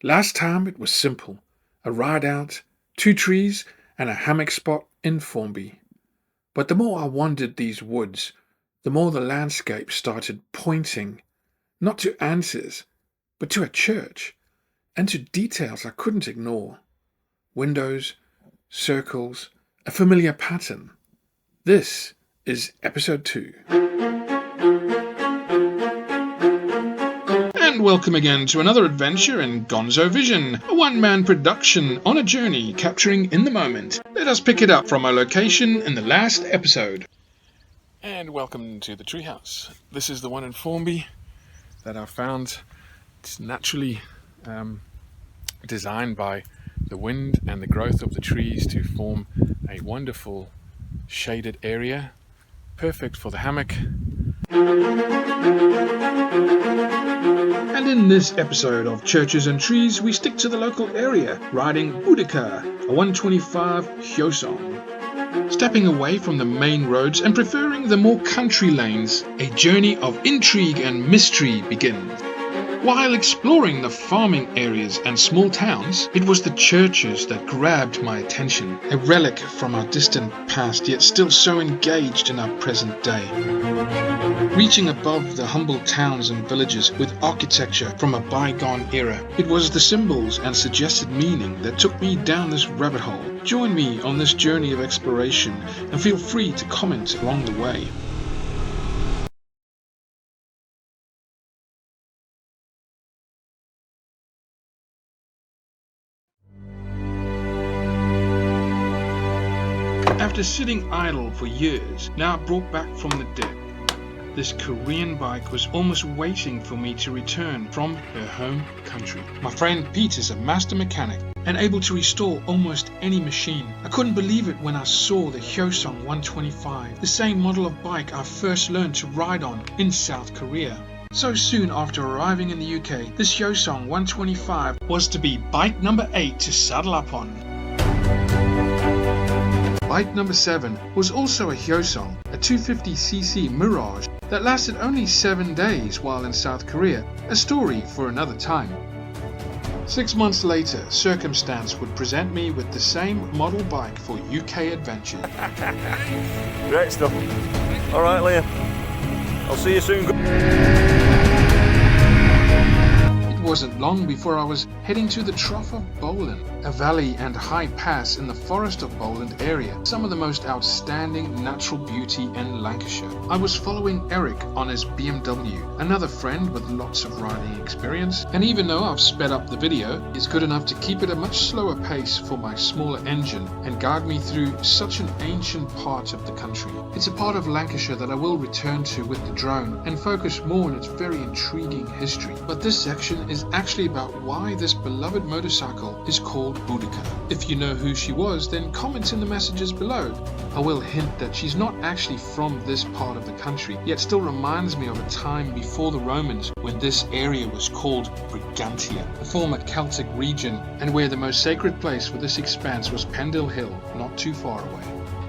Last time it was simple. A ride out, 2 trees, and a hammock spot in Formby. But the more I wandered these woods, the more the landscape started pointing, not to answers, but to a church, and to details I couldn't ignore. Windows, circles, a familiar pattern. This is episode 2. And welcome again to another adventure in Gonzo Vision, a one-man production on a journey capturing in the moment. Let us pick it up from our location in the last episode. And welcome to the treehouse. This is the one in Formby that I found. It's naturally designed by the wind and the growth of the trees to form a wonderful shaded area, perfect for the hammock. And in this episode of Churches and Trees, we stick to the local area, riding Boudica, a 125 Hyosung. Stepping away from the main roads and preferring the more country lanes, a journey of intrigue and mystery begins. While exploring the farming areas and small towns, it was the churches that grabbed my attention, a relic from our distant past, yet still so engaged in our present day. Reaching above the humble towns and villages with architecture from a bygone era, it was the symbols and suggested meaning that took me down this rabbit hole. Join me on this journey of exploration and feel free to comment along the way. After sitting idle for years, now brought back from the dead, this Korean bike was almost waiting for me to return from her home country. My friend Pete is a master mechanic and able to restore almost any machine. I couldn't believe it when I saw the Hyosung 125, the same model of bike I first learned to ride on in South Korea. So soon after arriving in the UK, this Hyosung 125 was to be bike number 8 to saddle up on. Bike number 7 was also a Hyosung, a 250cc Mirage that lasted only 7 days while in South Korea, a story for another time. 6 months later, circumstance would present me with the same model bike for UK adventures. Great stuff. Alright, Liam. I'll see you soon. It wasn't long before I was heading to the Trough of Bowland, a valley and high pass in the Forest of Bowland area, some of the most outstanding natural beauty in Lancashire. I was following Eric on his BMW, another friend with lots of riding experience, and even though I've sped up the video, it's good enough to keep it a much slower pace for my smaller engine and guide me through such an ancient part of the country. It's a part of Lancashire that I will return to with the drone and focus more on its very intriguing history. But this section is actually about why this beloved motorcycle is called Boudica. If you know who she was, then comment in the messages below. I will hint that she's not actually from this part of the country, yet still reminds me of a time before the Romans when this area was called Brigantia, a former Celtic region, and where the most sacred place for this expanse was Pendle Hill, not too far away.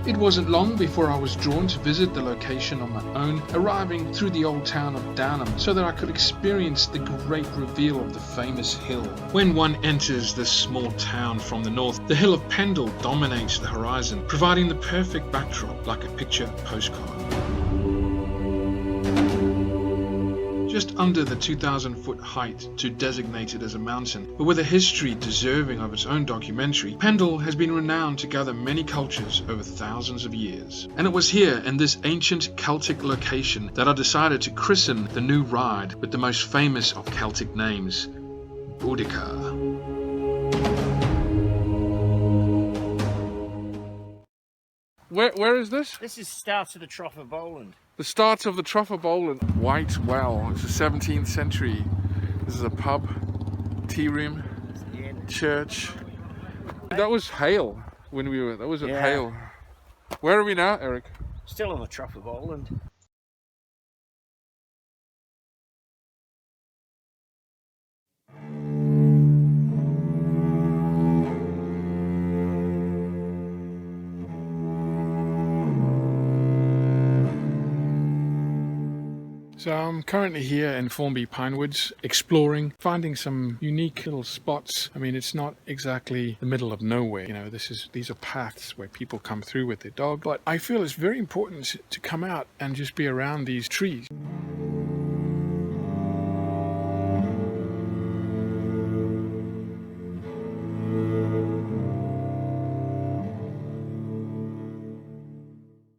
It wasn't long before I was drawn to visit the location on my own, arriving through the old town of Downham so that I could experience the great reveal of the famous hill. When one enters this small town from the north, the hill of Pendle dominates the horizon, providing the perfect backdrop like a picture postcard. Just under the 2,000-foot height to designate it as a mountain, but with a history deserving of its own documentary, Pendle has been renowned to gather many cultures over thousands of years. And it was here in this ancient Celtic location that I decided to christen the new ride with the most famous of Celtic names, Boudica. Where is this? This is start of the Trough of Bowland. The start of the Trough of Bowland. White Well. It's the 17th century. This is a pub, tea room, church. That was Hale when we were. That was at Hale. Where are we now, Eric? Still on the Trough of Bowland. So I'm currently here in Formby Pinewoods, exploring, finding some unique little spots. I mean, it's not exactly the middle of nowhere, you know, these are paths where people come through with their dog, but I feel it's very important to come out and just be around these trees.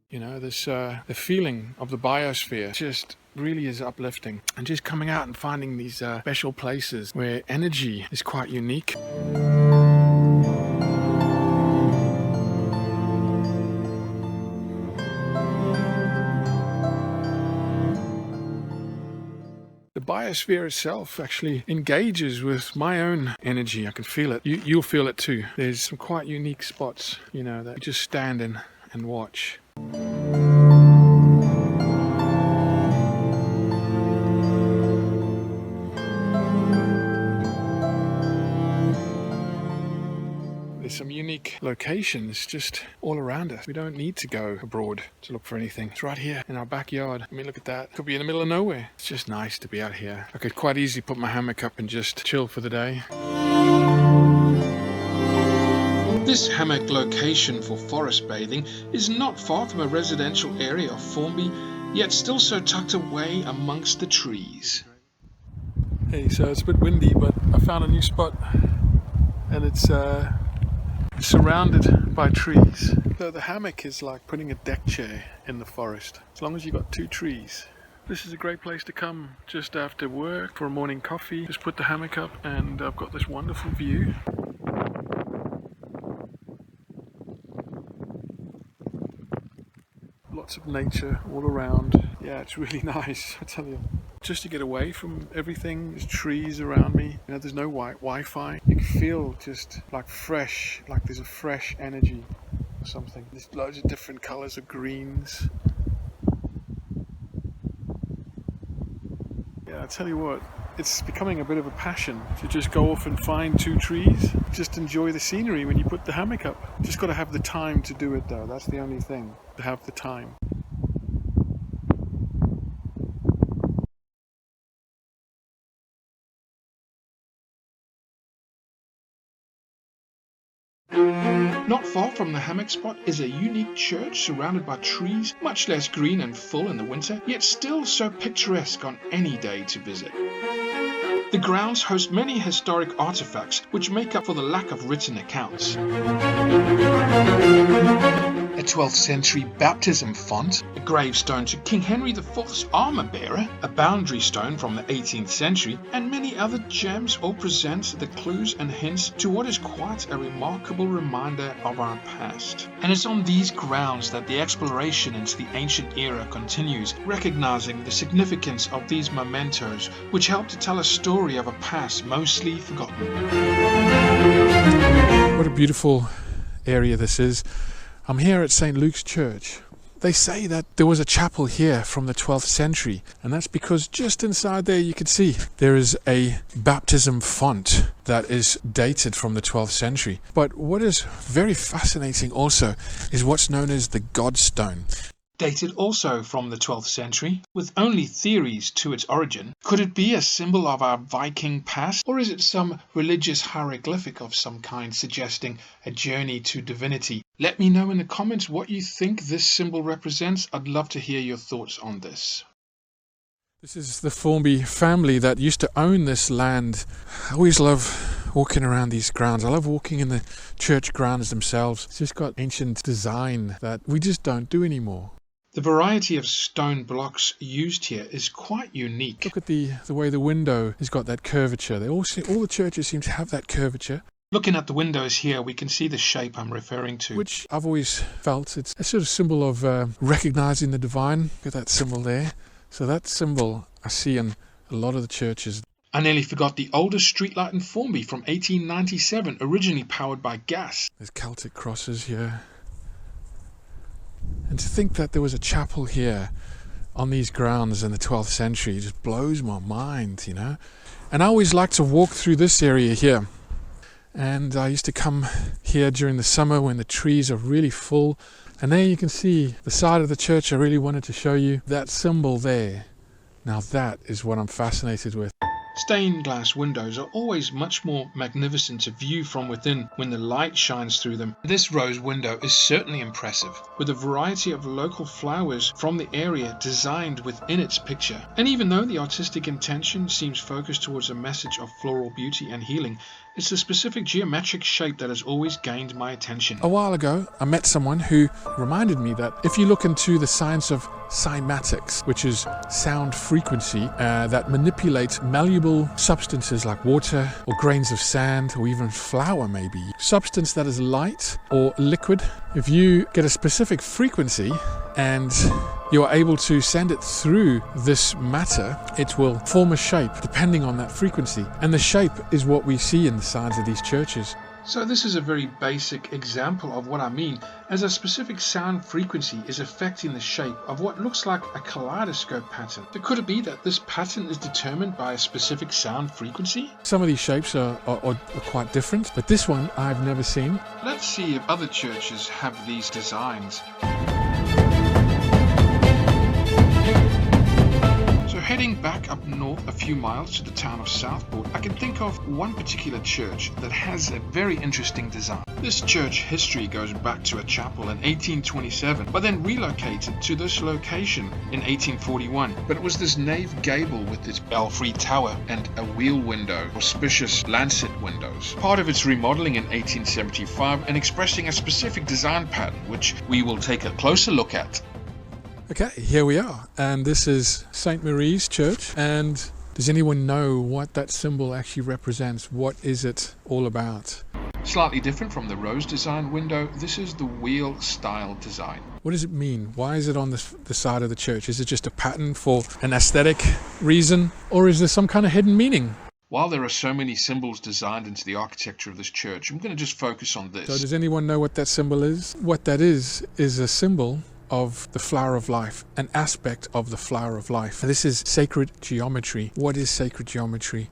You know, the feeling of the biosphere just really is uplifting, and just coming out and finding these special places where energy is quite unique. The biosphere itself actually engages with my own energy. I can feel it. You'll feel it too. There's some quite unique spots, you know, that you just stand in and watch. There's some unique locations just all around us. We don't need to go abroad to look for anything. It's right here in our backyard. I mean, look at that. Could be in the middle of nowhere. It's just nice to be out here. I could quite easily put my hammock up and just chill for the day. This hammock location for forest bathing is not far from a residential area of Formby, yet still so tucked away amongst the trees. Hey, so it's a bit windy, but I found a new spot, and it's surrounded by trees. So the hammock is like putting a deck chair in the forest, as long as you've got 2 trees. This is a great place to come just after work for a morning coffee. Just put the hammock up, and I've got this wonderful view. Lots of nature all around. Yeah, it's really nice, I tell you. Just to get away from everything, there's trees around me. You know, there's no Wi-Fi. You can feel just like fresh, like there's a fresh energy or something. There's loads of different colors of greens. Yeah, I tell you what, it's becoming a bit of a passion to just go off and find 2 trees. Just enjoy the scenery when you put the hammock up. Just got to have the time to do it though. That's the only thing, to have the time. Not far from the hammock spot is a unique church surrounded by trees, much less green and full in the winter, yet still so picturesque on any day to visit. The grounds host many historic artifacts which make up for the lack of written accounts. A 12th century baptism font, a gravestone to King Henry IV's armour bearer, a boundary stone from the 18th century, and many other gems all present the clues and hints to what is quite a remarkable reminder of our past. And it's on these grounds that the exploration into the ancient era continues, recognizing the significance of these mementos which help to tell a story of a past mostly forgotten. What a beautiful area this is. I'm here at St. Luke's Church. They say that there was a chapel here from the 12th century, and that's because just inside there you can see there is a baptism font that is dated from the 12th century. But what is very fascinating also is what's known as the Godstone. Dated also from the 12th century, with only theories to its origin. Could it be a symbol of our Viking past, or is it some religious hieroglyphic of some kind suggesting a journey to divinity? Let me know in the comments what you think this symbol represents. I'd love to hear your thoughts on this. This is the Formby family that used to own this land. I always love walking around these grounds. I love walking in the church grounds themselves. It's just got ancient design that we just don't do anymore. The variety of stone blocks used here is quite unique. Look at the way the window has got that curvature. All the churches seem to have that curvature. Looking at the windows here, we can see the shape I'm referring to, which I've always felt it's a sort of symbol of recognizing the divine. Look at that symbol there. So that symbol I see in a lot of the churches. I nearly forgot the oldest streetlight in Formby from 1897, originally powered by gas. There's Celtic crosses here. And to think that there was a chapel here on these grounds in the 12th century just blows my mind, you know. And I always like to walk through this area here. And I used to come here during the summer when the trees are really full. And there you can see the side of the church I really wanted to show you. That symbol there Now that is what I'm fascinated with. Stained glass windows are always much more magnificent to view from within when the light shines through them. This rose window is certainly impressive, with a variety of local flowers from the area designed within its picture. And even though the artistic intention seems focused towards a message of floral beauty and healing, it's the specific geometric shape that has always gained my attention. A while ago, I met someone who reminded me that if you look into the science of cymatics, which is sound frequency that manipulates malleable substances like water or grains of sand or even flour maybe, substance that is light or liquid, if you get a specific frequency and you're able to send it through this matter, it will form a shape depending on that frequency. And the shape is what we see in the sides of these churches. So this is a very basic example of what I mean, as a specific sound frequency is affecting the shape of what looks like a kaleidoscope pattern. But could it be that this pattern is determined by a specific sound frequency? Some of these shapes are quite different, but this one I've never seen. Let's see if other churches have these designs. Heading back up north a few miles to the town of Southport, I can think of one particular church that has a very interesting design. This church history goes back to a chapel in 1827, but then relocated to this location in 1841. But it was this nave gable with its belfry tower and a wheel window, auspicious lancet windows. Part of its remodeling in 1875 and expressing a specific design pattern, which we will take a closer look at. Okay, here we are, and this is St. Marie's Church. And does anyone know what that symbol actually represents? What is it all about? Slightly different from the rose design window, this is the wheel style design. What does it mean? Why is it on the side of the church? Is it just a pattern for an aesthetic reason, or is there some kind of hidden meaning? While there are so many symbols designed into the architecture of this church, I'm going to just focus on this. So does anyone know what that symbol is? What that is a symbol of the flower of life, an aspect of the flower of life. This is sacred geometry. What is sacred geometry?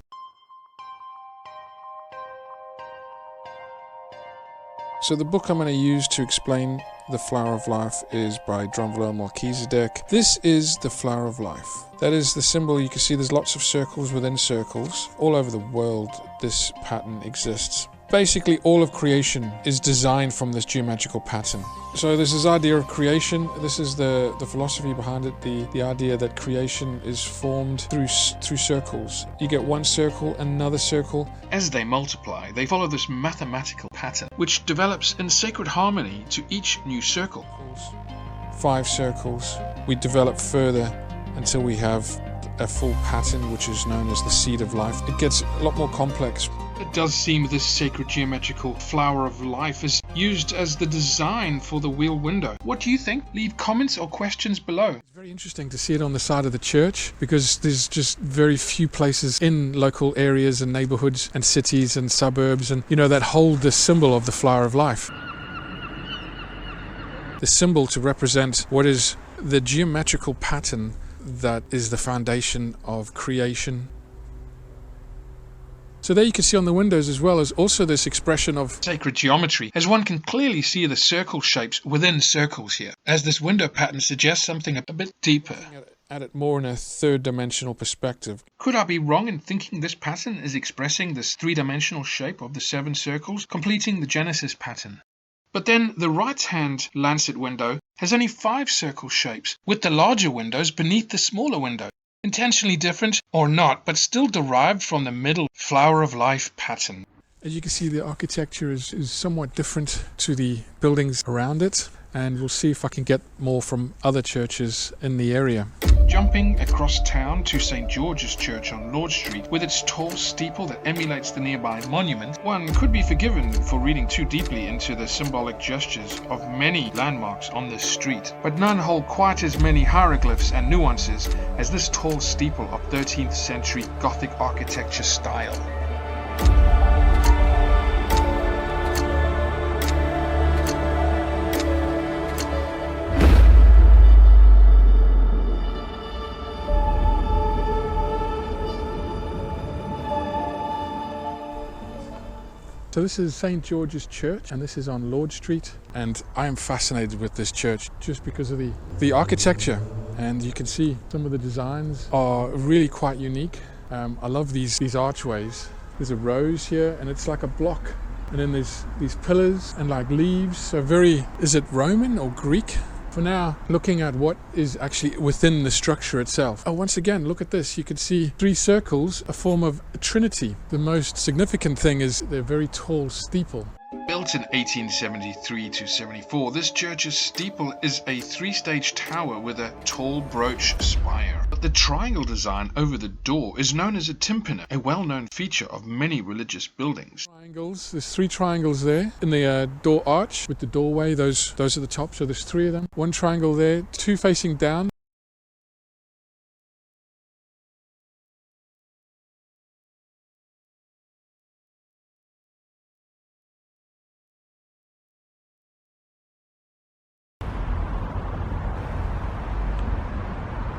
So the book I'm going to use to explain the flower of life is by Drumvalo Melchizedek. This is the flower of life. That is the symbol. You can see there's lots of circles within circles. All over the world this pattern exists. Basically all of creation is designed from this geometrical pattern. So there's this idea of creation. This is the philosophy behind it, the idea that creation is formed through circles. You get one circle, another circle. As they multiply, they follow this mathematical pattern, which develops in sacred harmony to each new circle. 5 circles. We develop further until we have a full pattern, which is known as the seed of life. It gets a lot more complex. It does seem this sacred geometrical flower of life is used as the design for the wheel window. What do you think? Leave comments or questions below. It's very interesting to see it on the side of the church, because there's just very few places in local areas and neighborhoods and cities and suburbs and that hold the symbol of the flower of life. The symbol to represent what is the geometrical pattern that is the foundation of creation. So there you can see on the windows as well as also this expression of sacred geometry, as one can clearly see the circle shapes within circles here, as this window pattern suggests something a bit deeper. At it more in a third-dimensional perspective. Could I be wrong in thinking this pattern is expressing this three-dimensional shape of the 7 circles, completing the Genesis pattern? But then the right-hand lancet window has only 5 circle shapes, with the larger windows beneath the smaller window. Intentionally different or not, but still derived from the middle flower of life pattern. As you can see, the architecture is somewhat different to the buildings around it, and we'll see if I can get more from other churches in the area. Jumping across town to St. George's Church on Lord Street, with its tall steeple that emulates the nearby monument, one could be forgiven for reading too deeply into the symbolic gestures of many landmarks on this street, but none hold quite as many hieroglyphs and nuances as this tall steeple of 13th century Gothic architecture style. So this is St. George's Church, and this is on Lord Street, and I am fascinated with this church just because of the architecture. And you can see some of the designs are really quite unique. I love these archways. There's a rose here and it's like a block. And then there's these pillars and like leaves. So is it Roman or Greek? For now, looking at what is actually within the structure itself. Oh, once again, look at this. You can see 3 circles, a form of a trinity. The most significant thing is their very tall steeple. Built in 1873 to 74, this church's steeple is a 3-stage tower with a tall brooch spire. But the triangle design over the door is known as a tympan, a well-known feature of many religious buildings. Triangles. There's 3 triangles there in the door arch with the doorway. Those are the top. So there's 3 of them. 1 triangle there, 2 facing down.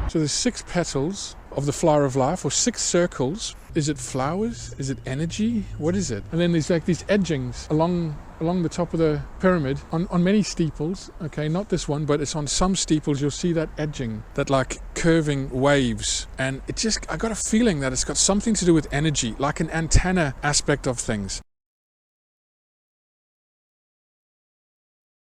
So there's 6 petals of the flower of life, or 6 circles. Is it flowers? Is it energy? What is it? And then there's like these edgings along the top of the pyramid on many steeples. Okay, not this one, but it's on some steeples. You'll see that edging, that like curving waves. And I got a feeling that it's got something to do with energy, like an antenna aspect of things.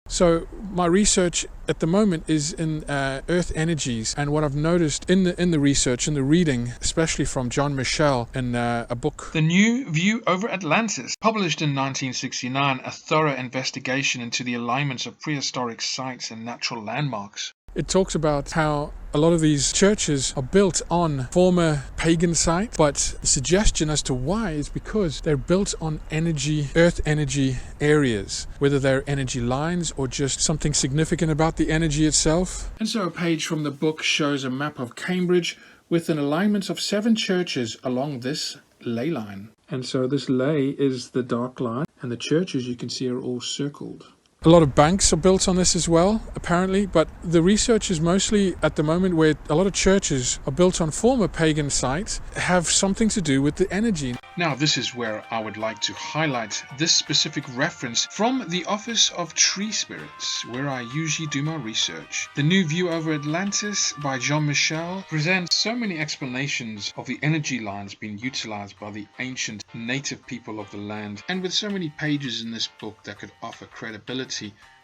So my research at the moment is in earth energies, and what I've noticed in the research, in the reading, especially from John Michel in a book. The New View Over Atlantis, published in 1969, a thorough investigation into the alignments of prehistoric sites and natural landmarks. It talks about how a lot of these churches are built on former pagan sites, but the suggestion as to why is because they're built on earth energy areas, whether they're energy lines or just something significant about the energy itself. And so a page from the book shows a map of Cambridge with an alignment of 7 churches along this ley line. And so this ley is the dark line, and the churches you can see are all circled. A lot of banks are built on this as well, apparently, but the research is mostly at the moment where a lot of churches are built on former pagan sites, have something to do with the energy. Now, this is where I would like to highlight this specific reference from the Office of Tree Spirits, where I usually do my research. The New View Over Atlantis by Jean Michel presents so many explanations of the energy lines being utilized by the ancient native people of the land, and with so many pages in this book that could offer credibility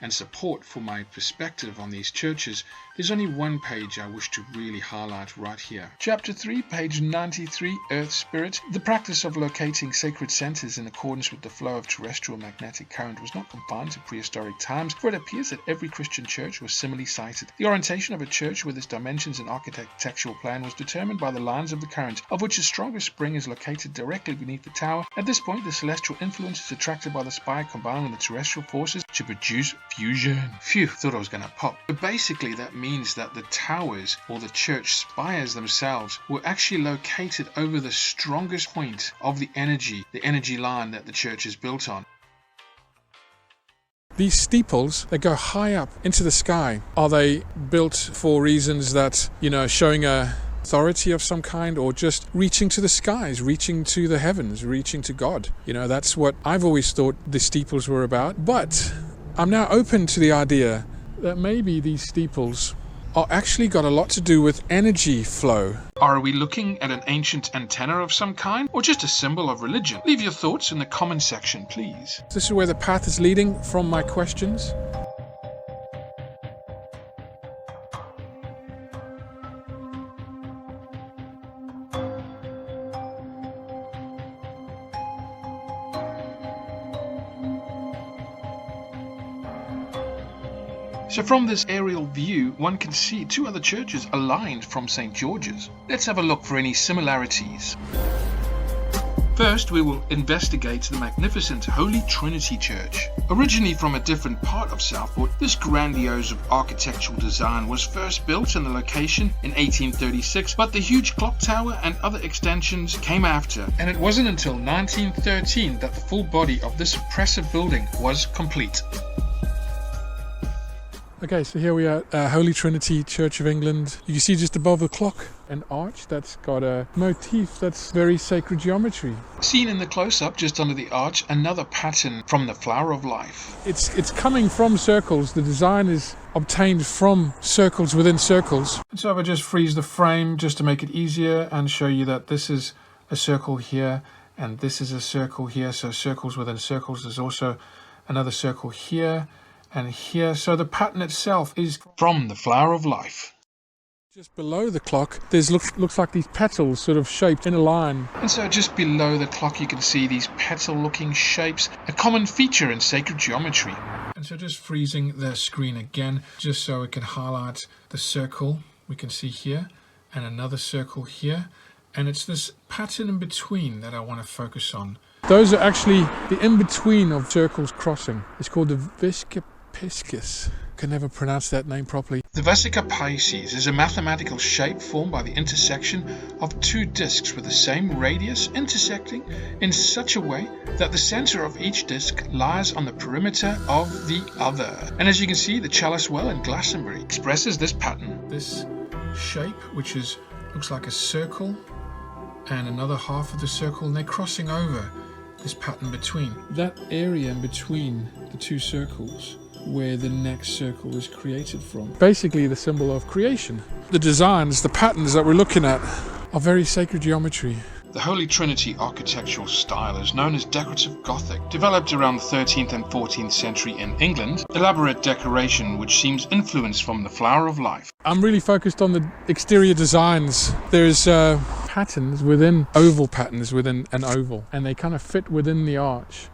and support for my perspective on these churches, there's only one page I wish to really highlight right here. Chapter 3, page 93, Earth Spirit. The practice of locating sacred centers in accordance with the flow of terrestrial magnetic current was not confined to prehistoric times, for it appears that every Christian church was similarly sited. The orientation of a church with its dimensions and architectural plan was determined by the lines of the current, of which the strongest spring is located directly beneath the tower. At this point, the celestial influence is attracted by the spire combined with the terrestrial forces to produce fusion. Phew, thought I was gonna pop. But basically that means that the towers or the church spires themselves were actually located over the strongest point of the energy line that the church is built on. These steeples, they go high up into the sky. Are they built for reasons that, showing a authority of some kind, or just reaching to the skies, reaching to the heavens, reaching to God? That's what I've always thought the steeples were about. But I'm now open to the idea that maybe these steeples are actually got a lot to do with energy flow. Are we looking at an ancient antenna of some kind, or just a symbol of religion? Leave your thoughts in the comment section, please. This is where the path is leading from my questions. So from this aerial view, one can see 2 other churches aligned from St. George's. Let's have a look for any similarities. First, we will investigate the magnificent Holy Trinity Church. Originally from a different part of Southport, this grandiose architectural design was first built in the location in 1836, but the huge clock tower and other extensions came after, and it wasn't until 1913 that the full body of this impressive building was complete. Okay, so here we are at Holy Trinity Church of England. You can see just above the clock an arch that's got a motif that's very sacred geometry. Seen in the close-up just under the arch, another pattern from the Flower of Life. It's coming from circles. The design is obtained from circles within circles. So if I just freeze the frame just to make it easier and show you that this is a circle here and this is a circle here, so circles within circles. There's also another circle here and here. So the pattern itself is From the Flower of Life. just below the clock. There's looks like these petals sort of shaped in a line. And so just below the clock you can see these petal-looking shapes, a common feature in sacred geometry. And so just freezing the screen again, just so we can highlight the circle we can see here, and another circle here. And it's this pattern in between that I want to focus on. Those are actually the in-between of circles crossing. It's called the Vesica Piscis. Can never pronounce that name properly. The Vesica Piscis is a mathematical shape formed by the intersection of two discs with the same radius intersecting in such a way that the center of each disc lies on the perimeter of the other. And as you can see, the chalice well in Glastonbury expresses this pattern. This shape, which looks like a circle, and another half of the circle, and they're crossing over this pattern between. That area in between the two circles where the next circle is created from. Basically the symbol of creation. The designs, the patterns that we're looking at are very sacred geometry. The Holy Trinity architectural style is known as decorative Gothic, developed around the 13th and 14th century in England, elaborate decoration which seems influenced from the Flower of Life. I'm really focused on the exterior designs. There's patterns within oval patterns within an oval, and they kind of fit within the arch.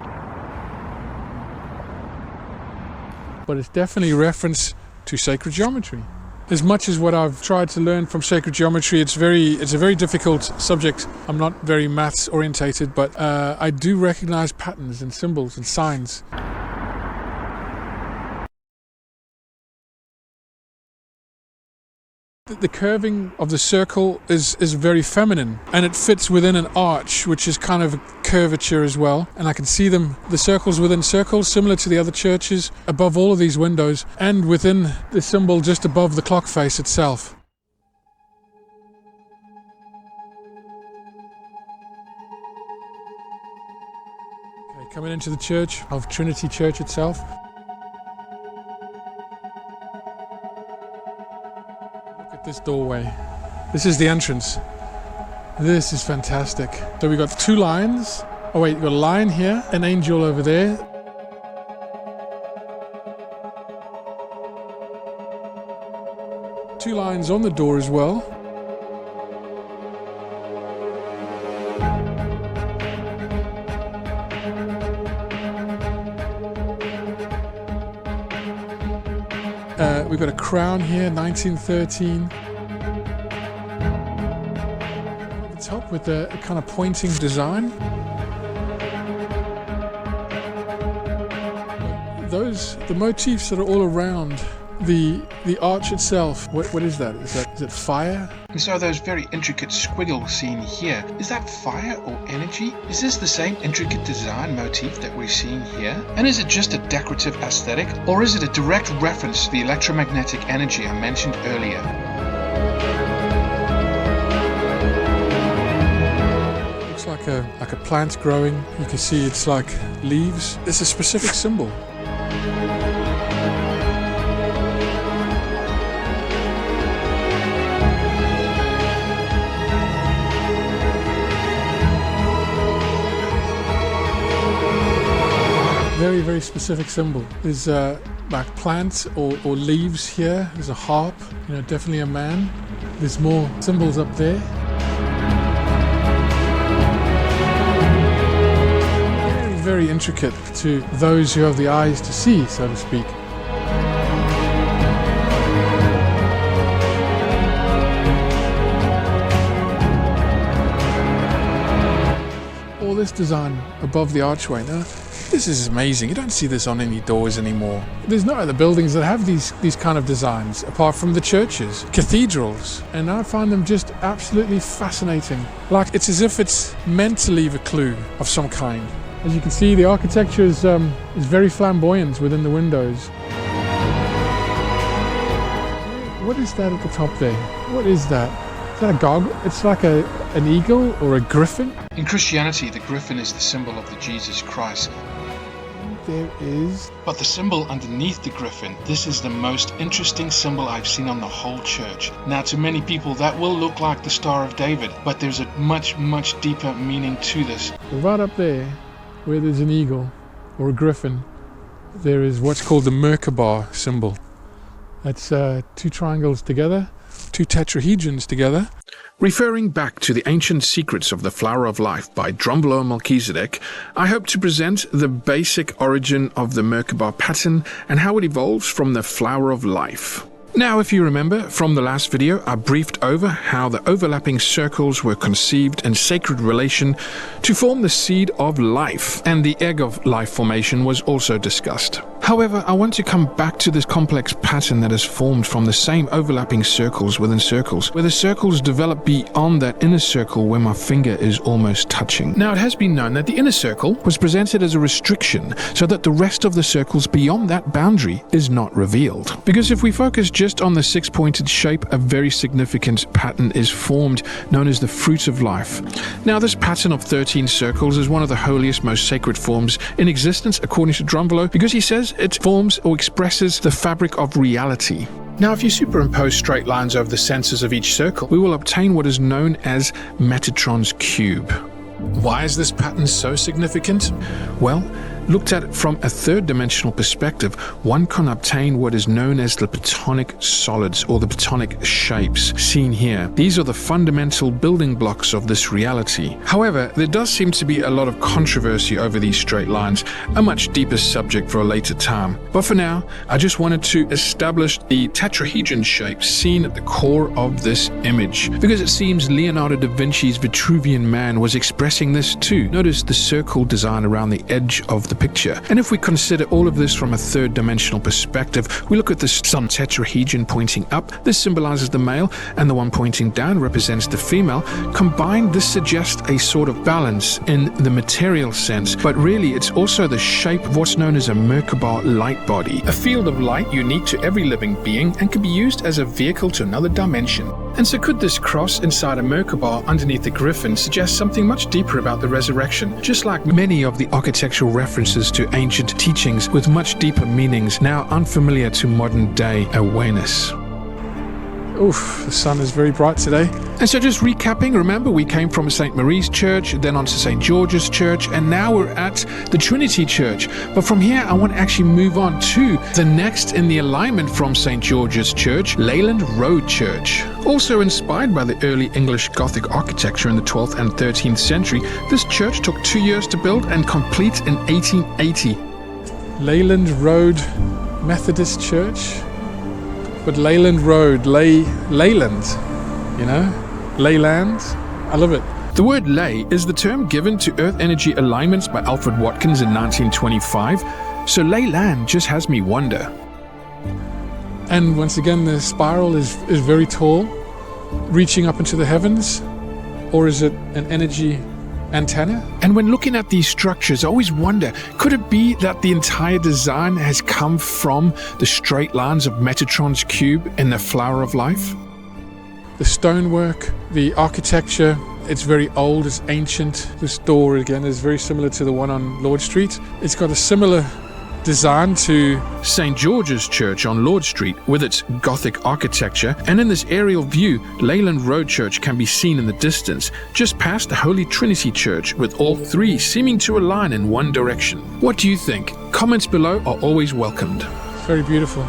But it's definitely a reference to sacred geometry. As much as what I've tried to learn from sacred geometry, it's a very difficult subject. I'm not very maths orientated, but I do recognize patterns and symbols and signs. The curving of the circle is very feminine, and it fits within an arch, which is kind of a curvature as well. And I can see them, the circles within circles, similar to the other churches, above all of these windows, and within the symbol just above the clock face itself. Okay, coming into the church of Trinity Church itself. This doorway. This is the entrance. This is fantastic. So we've got two lines. Oh wait, you've got a lion here, an angel over there. Two lines on the door as well. We've got a crown here, 1913. At the top with a kind of pointing design. The motifs that are all around the arch itself, what is that? Is it fire? And so those very intricate squiggles seen here, is that fire or energy? Is this the same intricate design motif that we're seeing here? And is it just a decorative aesthetic, or is it a direct reference to the electromagnetic energy I mentioned earlier? Looks like a plant growing. You can see it's like leaves. It's a specific symbol. Very, very specific symbol. There's like plants or leaves here. There's a harp, definitely a man. There's more symbols up there. Very, very intricate to those who have the eyes to see, so to speak. All this design above the archway. Now, this is amazing. You don't see this on any doors anymore. There's no other buildings that have these kind of designs apart from the churches, cathedrals, and I find them just absolutely fascinating. Like it's as if it's meant to leave a clue of some kind. As you can see, the architecture is very flamboyant within the windows. What is that at the top there? What is that? that a goggle? It's like an eagle or a griffin. In Christianity, the griffin is the symbol of the Jesus Christ. There is. But the symbol underneath the griffin, this is the most interesting symbol I've seen on the whole church. Now, to many people, that will look like the Star of David, but there's a much, much deeper meaning to this. Right up there, where there's an eagle or a griffin, there is what's called the Merkaba symbol. That's two triangles together, two tetrahedrons together. Referring back to the ancient secrets of the flower of life by Drumbelow Melchizedek, I hope to present the basic origin of the Merkaba pattern and how it evolves from the flower of life. Now, if you remember from the last video, I briefed over how the overlapping circles were conceived in sacred relation to form the seed of life, and the egg of life formation was also discussed. However, I want to come back to this complex pattern that is formed from the same overlapping circles within circles, where the circles develop beyond that inner circle where my finger is almost touching. Now, it has been known that the inner circle was presented as a restriction so that the rest of the circles beyond that boundary is not revealed. Because if we focus just on the six-pointed shape, a very significant pattern is formed known as the fruit of life. Now, this pattern of 13 circles is one of the holiest, most sacred forms in existence according to Drumbelow, because he says it forms or expresses the fabric of reality. Now, if you superimpose straight lines over the centers of each circle, we will obtain what is known as Metatron's cube. Why is this pattern so significant? Well, looked at from a third-dimensional perspective, one can obtain what is known as the Platonic solids or the Platonic shapes, seen here. These are the fundamental building blocks of this reality. However, there does seem to be a lot of controversy over these straight lines, a much deeper subject for a later time. But for now, I just wanted to establish the tetrahedron shape seen at the core of this image, because it seems Leonardo da Vinci's Vitruvian Man was expressing this too. Notice the circle design around the edge of the picture. And if we consider all of this from a third-dimensional perspective, we look at the sun tetrahedron pointing up. This symbolizes the male, and the one pointing down represents the female. Combined, this suggests a sort of balance in the material sense, but really it's also the shape of what's known as a Merkaba light body, a field of light unique to every living being and can be used as a vehicle to another dimension. And so could this cross inside a Merkaba underneath the griffin suggest something much deeper about the resurrection, just like many of the architectural references to ancient teachings with much deeper meanings now unfamiliar to modern day awareness. Oof, the sun is very bright today. And so just recapping, remember we came from St. Marie's Church, then on to St. George's Church, and now we're at the Trinity Church. But from here, I want to actually move on to the next in the alignment from St. George's Church, Leyland Road Church. Also inspired by the early English Gothic architecture in the 12th and 13th century, this church took 2 years to build and complete in 1880. Leyland Road Methodist Church. But Leyland Road, Leyland, you know, Leyland. I love it. The word ley is the term given to earth energy alignments by Alfred Watkins in 1925. So leyland just has me wonder. And once again, the spiral is very tall, reaching up into the heavens, or is it an energy antenna? And when looking at these structures, I always wonder, could it be that the entire design has come from the straight lines of Metatron's cube in the flower of life? The stonework, the architecture, it's very old, it's ancient. This door again is very similar to the one on Lord Street. It's got a similar design to St. George's Church on Lord Street with its Gothic architecture, and in this aerial view, Leyland Road Church can be seen in the distance, just past the Holy Trinity Church, with all three seeming to align in one direction. What do you think? Comments below are always welcomed. Very beautiful.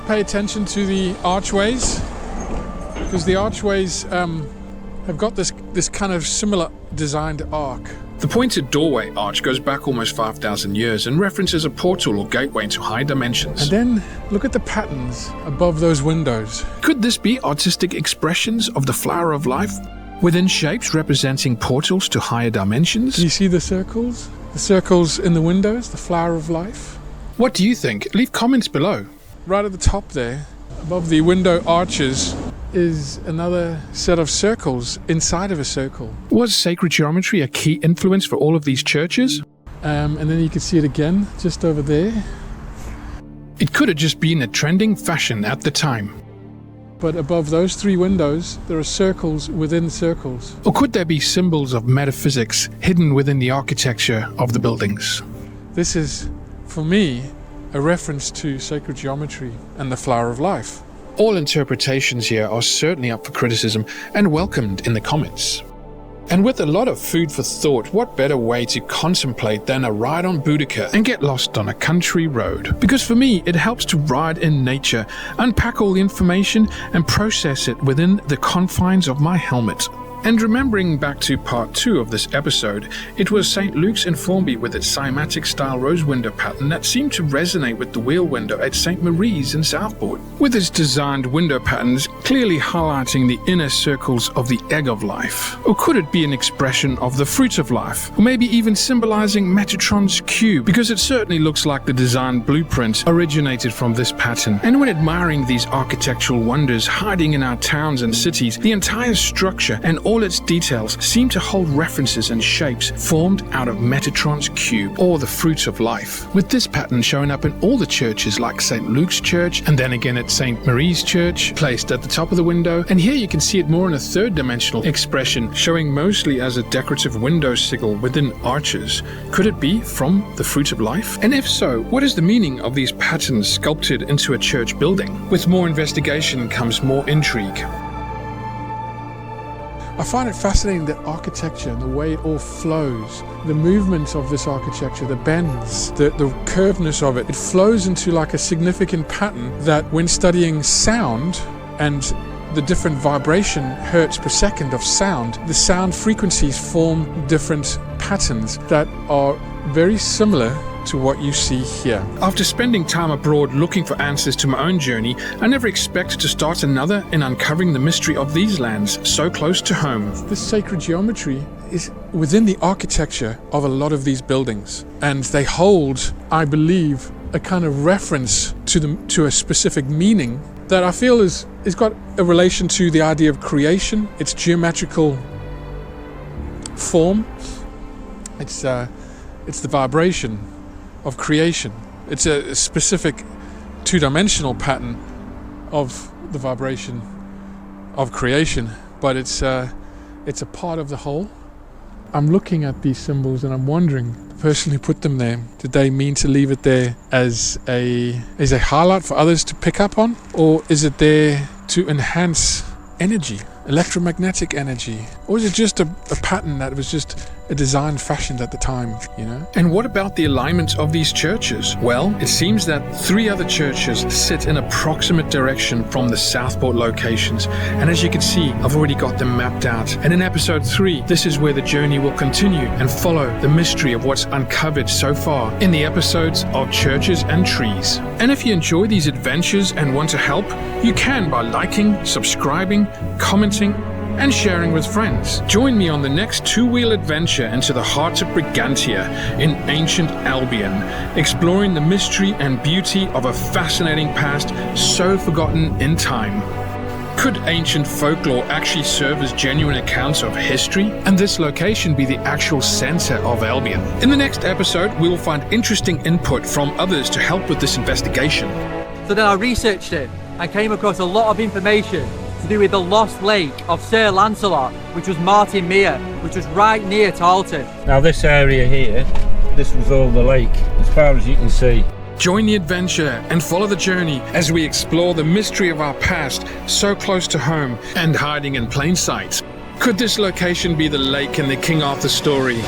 Pay attention to the archways, because the archways have got this kind of similar designed arc. The pointed doorway arch goes back almost 5,000 years and references a portal or gateway into high dimensions. And then look at the patterns above those windows. Could this be artistic expressions of the flower of life, within shapes representing portals to higher dimensions? Do you see the circles? The circles in the windows, the flower of life? What do you think? Leave comments below. Right at the top there, above the window arches, is another set of circles inside of a circle. Was sacred geometry a key influence for all of these churches? And then you can see it again, just over there. It could have just been a trending fashion at the time. But above those 3 windows, there are circles within circles. Or could there be symbols of metaphysics hidden within the architecture of the buildings? This is, for me, a reference to sacred geometry and the flower of life. All interpretations here are certainly up for criticism and welcomed in the comments. And with a lot of food for thought, what better way to contemplate than a ride on Boudica and get lost on a country road? Because for me, it helps to ride in nature, unpack all the information and process it within the confines of my helmet. And remembering back to part 2 of this episode, it was St. Luke's in Formby with its cymatic-style rose window pattern that seemed to resonate with the wheel window at St. Marie's in Southport, with its designed window patterns clearly highlighting the inner circles of the egg of life. Or could it be an expression of the fruit of life? Or maybe even symbolizing Metatron's cube, because it certainly looks like the design blueprint originated from this pattern. And when admiring these architectural wonders hiding in our towns and cities, the entire structure and all its details seem to hold references and shapes formed out of Metatron's cube, or the fruit of life. With this pattern showing up in all the churches like St. Luke's Church, and then again at St. Marie's Church, placed at the top of the window. And here you can see it more in a 3rd-dimensional expression, showing mostly as a decorative window sigil within arches. Could it be from the fruit of life? And if so, what is the meaning of these patterns sculpted into a church building? With more investigation comes more intrigue. I find it fascinating, the architecture and the way it all flows, the movement of this architecture, the bends, the curvedness of it. It flows into like a significant pattern that when studying sound and the different vibration hertz per second of sound, the sound frequencies form different patterns that are very similar to what you see here. After spending time abroad looking for answers to my own journey, I never expected to start another in uncovering the mystery of these lands so close to home. This sacred geometry is within the architecture of a lot of these buildings, and they hold, I believe, a kind of reference to a specific meaning that I feel is got a relation to the idea of creation, its geometrical form. It's the vibration of creation. It's a specific 2-dimensional pattern of the vibration of creation, but it's a part of the whole. I'm looking at these symbols and I'm wondering, the person who put them there, did they mean to leave it there as a highlight for others to pick up on, or is it there to enhance energy, electromagnetic energy, or is it just a pattern that was just a design fashioned at the time, you know? And what about the alignment of these churches? Well, it seems that 3 other churches sit in a proximate direction from the Southport locations, and as you can see, I've already got them mapped out. And in episode 3, this is where the journey will continue and follow the mystery of what's uncovered so far in the episodes of Churches and Trees. And if you enjoy these adventures and want to help, you can by liking, subscribing, commenting, and sharing with friends. Join me on the next 2-wheel adventure into the heart of Brigantia in Ancient Albion, exploring the mystery and beauty of a fascinating past so forgotten in time. Could ancient folklore actually serve as genuine accounts of history? And this location be the actual center of Albion? In the next episode, we will find interesting input from others to help with this investigation. So then I researched it and came across a lot of information to do with the lost lake of Sir Lancelot, which was Martin Mere, which was right near Tarleton. Now this area here, this was all the lake, as far as you can see. Join the adventure and follow the journey as we explore the mystery of our past so close to home and hiding in plain sight. Could this location be the lake in the King Arthur story?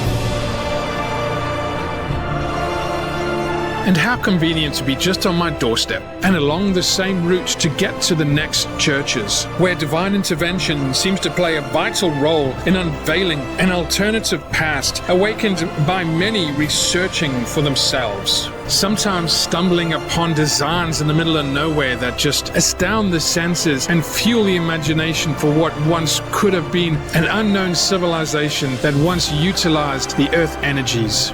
And how convenient to be just on my doorstep and along the same route to get to the next churches, where divine intervention seems to play a vital role in unveiling an alternative past awakened by many researching for themselves. Sometimes stumbling upon designs in the middle of nowhere that just astound the senses and fuel the imagination for what once could have been an unknown civilization that once utilized the earth energies.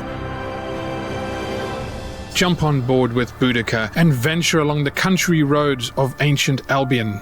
Jump on board with Boudica and venture along the country roads of Ancient Albion.